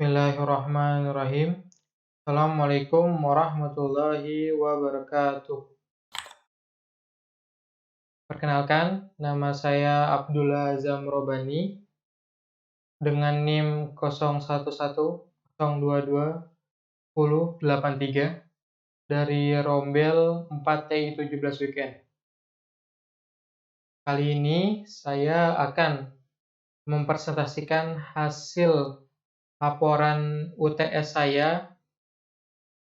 Bismillahirrahmanirrahim. Assalamualaikum warahmatullahi wabarakatuh. Perkenalkan, nama saya Abdullah Zamrobani dengan NIM 0110221083 dari Rombel 4TI17 Weekend. Kali ini saya akan mempresentasikan hasil laporan UTS saya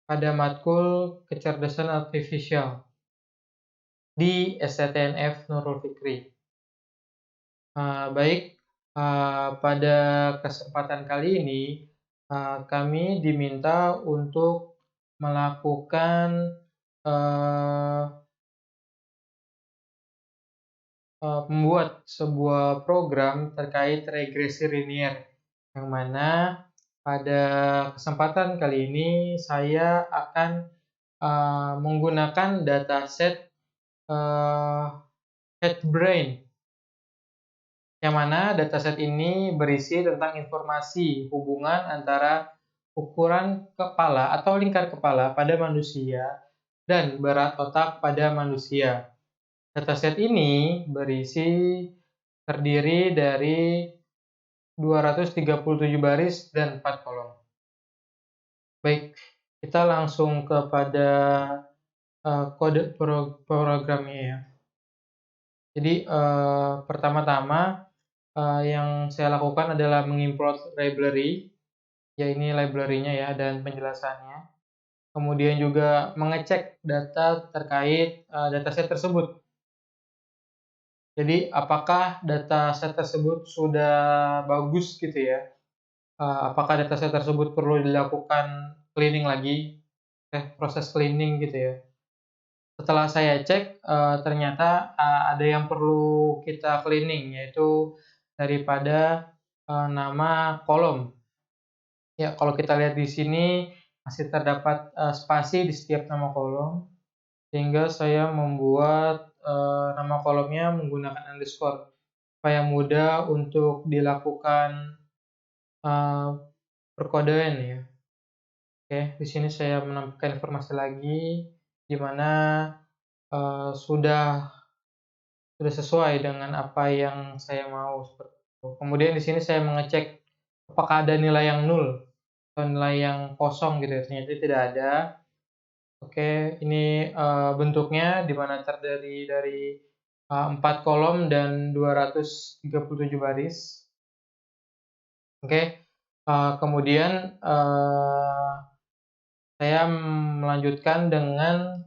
pada matkul kecerdasan artifisial di STTNF Nurul Fikri. Pada kesempatan kali ini kami diminta untuk melakukan membuat sebuah program terkait regresi linier, yang mana pada kesempatan kali ini saya akan menggunakan dataset HeadBrain, yang mana dataset ini berisi tentang informasi hubungan antara ukuran kepala atau lingkar kepala pada manusia dan berat otak pada manusia. Dataset ini terdiri dari 237 baris dan 4 kolom. Baik, kita langsung kepada kode programnya ya. Jadi pertama-tama yang saya lakukan adalah mengimport library, ya ini library-nya ya dan penjelasannya. Kemudian juga mengecek data terkait dataset tersebut. Jadi apakah dataset tersebut sudah bagus gitu ya? Apakah dataset tersebut perlu dilakukan cleaning lagi, proses cleaning gitu ya? Setelah saya cek, ternyata ada yang perlu kita cleaning, yaitu daripada nama kolom. Ya, kalau kita lihat di sini masih terdapat spasi di setiap nama kolom, sehingga saya membuat nama kolomnya menggunakan underscore supaya mudah untuk dilakukan perkodean ya. Oke, di sini saya menambahkan informasi lagi di mana sudah sesuai dengan apa yang saya mau seperti itu. Kemudian di sini saya mengecek apakah ada nilai yang nol atau nilai yang kosong gitu ya. Ternyata tidak ada. Oke, ini bentuknya di mana terdiri dari 4 kolom dan 237 baris. Oke, kemudian saya melanjutkan dengan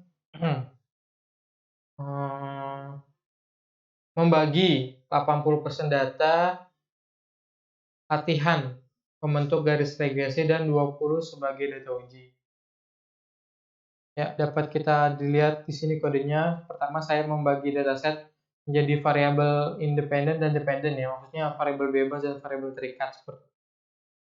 membagi 80% data latihan membentuk garis regresi dan 20 sebagai data uji. Ya, dapat kita dilihat di sini kodenya. Pertama saya membagi dataset menjadi variabel independen dan dependen ya, maksudnya variabel bebas dan variabel terikat seperti itu.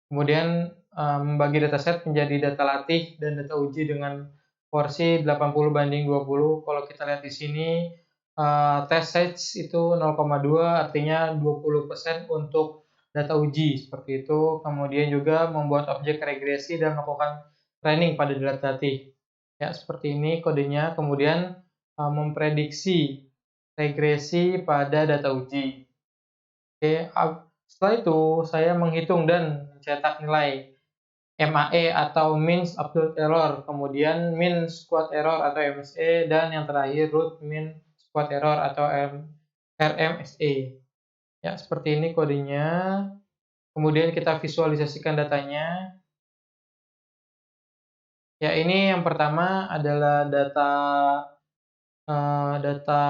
Kemudian membagi dataset menjadi data latih dan data uji dengan porsi 80/20. Kalau kita lihat di sini test size itu 0,2, artinya 20% untuk data uji seperti itu. Kemudian juga membuat objek regresi dan melakukan training pada data latih. Ya, seperti ini kodenya. Kemudian memprediksi regresi pada data uji. Oke, setelah itu saya menghitung dan mencetak nilai MAE atau mean absolute error, kemudian mean squared error atau MSE, dan yang terakhir root mean squared error atau RMSE. Ya, seperti ini kodenya. Kemudian kita visualisasikan datanya. Ya, ini yang pertama adalah data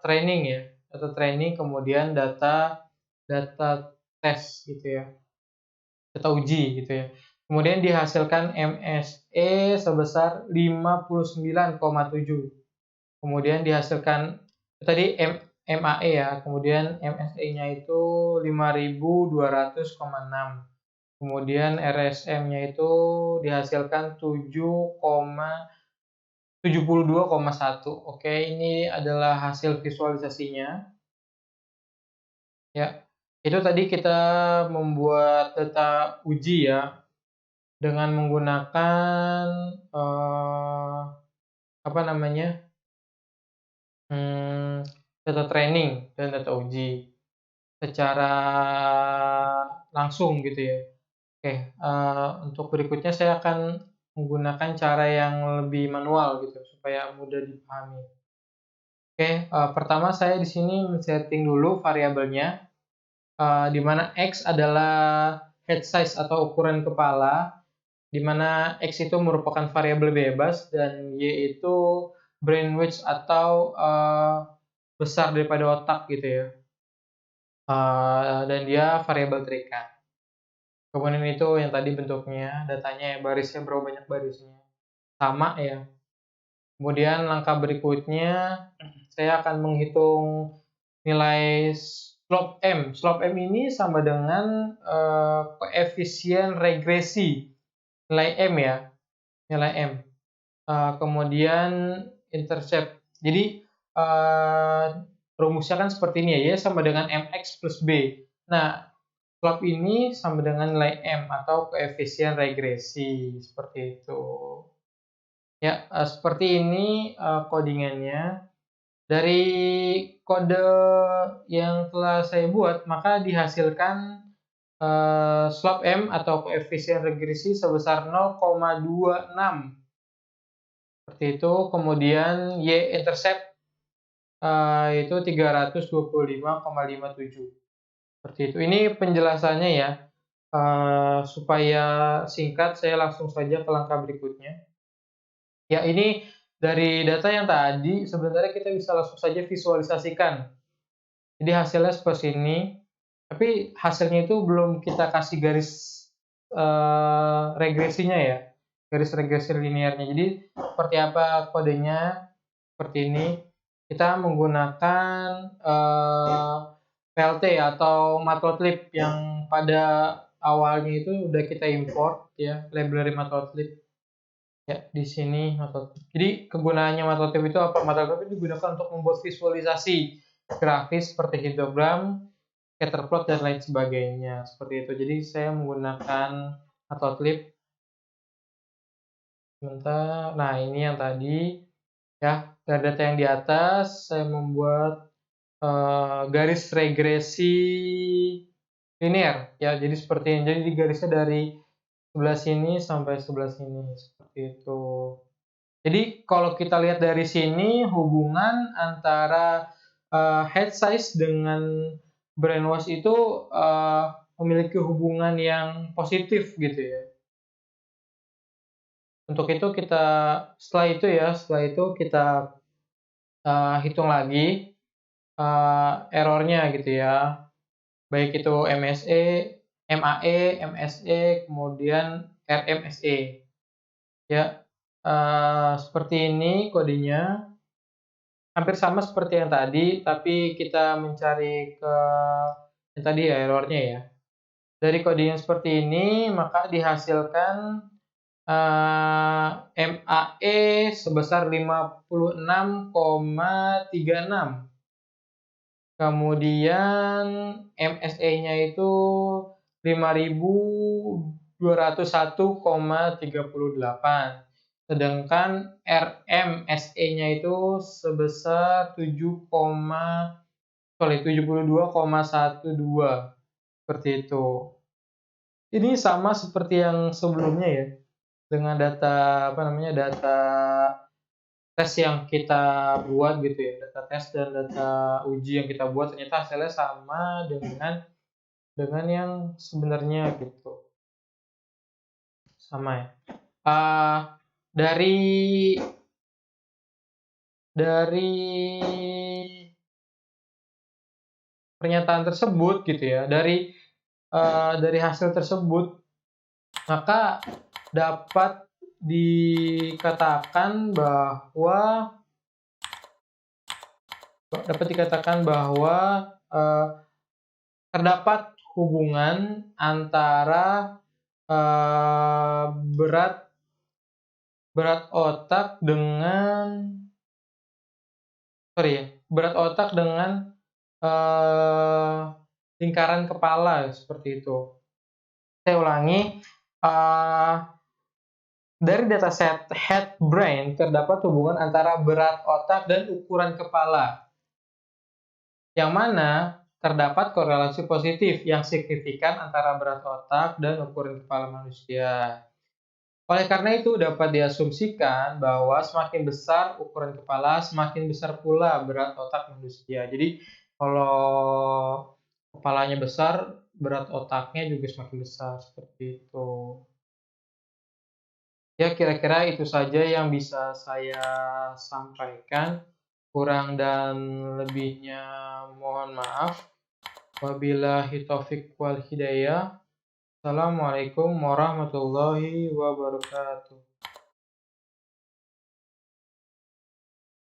training ya, data training, kemudian data tes gitu ya, data uji gitu ya. Kemudian dihasilkan MSE sebesar 59,7. Kemudian dihasilkan tadi MAE ya, kemudian MSE-nya itu 5200,6. Kemudian RSM-nya itu dihasilkan 72,1. Oke, ini adalah hasil visualisasinya. Ya. Itu tadi kita membuat data uji ya, dengan menggunakan, apa namanya, mmm, data training dan data uji secara langsung gitu ya. Oke, untuk berikutnya saya akan menggunakan cara yang lebih manual gitu, supaya mudah dipahami. Oke, pertama saya di sini men-setting dulu variabelnya, di mana X adalah head size atau ukuran kepala, di mana X itu merupakan variabel bebas dan Y itu brain width atau, besar daripada otak gitu ya, dan dia variabel terikat. Kemudian itu yang tadi bentuknya, datanya ya barisnya berapa banyak barisnya, sama ya. Kemudian langkah berikutnya, saya akan menghitung nilai slope M. Slope M ini sama dengan, koefisien regresi, nilai M ya, nilai M. Kemudian intercept. Jadi, rumusnya kan seperti ini ya, Y sama dengan MX plus B. Nah, slope ini sama dengan nilai M atau koefisien regresi, seperti itu. Ya, seperti ini, codingannya. Dari kode yang telah saya buat, maka dihasilkan, slope M atau koefisien regresi sebesar 0,26, seperti itu. Kemudian Y-intercept, itu 325,57, seperti itu. Ini penjelasannya ya, supaya singkat saya langsung saja ke langkah berikutnya. Ya, ini dari data yang tadi sebenarnya kita bisa langsung saja visualisasikan. Jadi hasilnya seperti ini, tapi hasilnya itu belum kita kasih garis, regresinya ya, garis regresi linearnya. Jadi seperti apa kodenya, seperti ini. Kita menggunakan, PLT atau Matplotlib yang pada awalnya itu udah kita import ya, library Matplotlib. Ya, di sini Matplotlib. Jadi kegunaannya Matplotlib itu apa? Matplotlib itu digunakan untuk membuat visualisasi grafis seperti histogram, scatter plot, dan lain sebagainya, seperti itu. Jadi saya menggunakan Matplotlib. Sebentar, nah ini yang tadi ya, dari data yang di atas saya membuat, garis regresi linear ya, jadi seperti ini. Jadi garisnya dari sebelah sini sampai sebelah sini, seperti itu. Jadi kalau kita lihat dari sini hubungan antara, head size dengan brain wash itu, memiliki hubungan yang positif gitu ya. Untuk itu kita setelah itu kita, hitung lagi, error-nya gitu ya, baik itu MAE, kemudian RMSE ya, seperti ini kodenya. Hampir sama seperti yang tadi, tapi kita mencari ke yang tadi ya, error-nya ya. Dari kode yang seperti ini, maka dihasilkan, MAE sebesar 56,36. Kemudian MSE-nya itu 5.201,38. Sedangkan RMSE-nya itu sebesar 72,12, seperti itu. Ini sama seperti yang sebelumnya ya, dengan data apa namanya, data tes yang kita buat gitu ya, data tes dan data uji yang kita buat ternyata hasilnya sama dengan yang sebenarnya gitu, sama ya. Uh, dari dari pernyataan tersebut gitu ya, dari hasil tersebut, maka dapat dikatakan bahwa terdapat hubungan antara, berat otak dengan berat otak dengan, lingkaran kepala seperti itu. Saya ulangi, dari dataset head brain terdapat hubungan antara berat otak dan ukuran kepala, yang mana terdapat korelasi positif yang signifikan antara berat otak dan ukuran kepala manusia. Oleh karena itu, dapat diasumsikan bahwa semakin besar ukuran kepala, semakin besar pula berat otak manusia. Jadi, kalau kepalanya besar, berat otaknya juga semakin besar, seperti itu. Ya, kira-kira itu saja yang bisa saya sampaikan. Kurang dan lebihnya mohon maaf. Wabillahi taufiq wal hidayah. Assalamualaikum warahmatullahi wabarakatuh.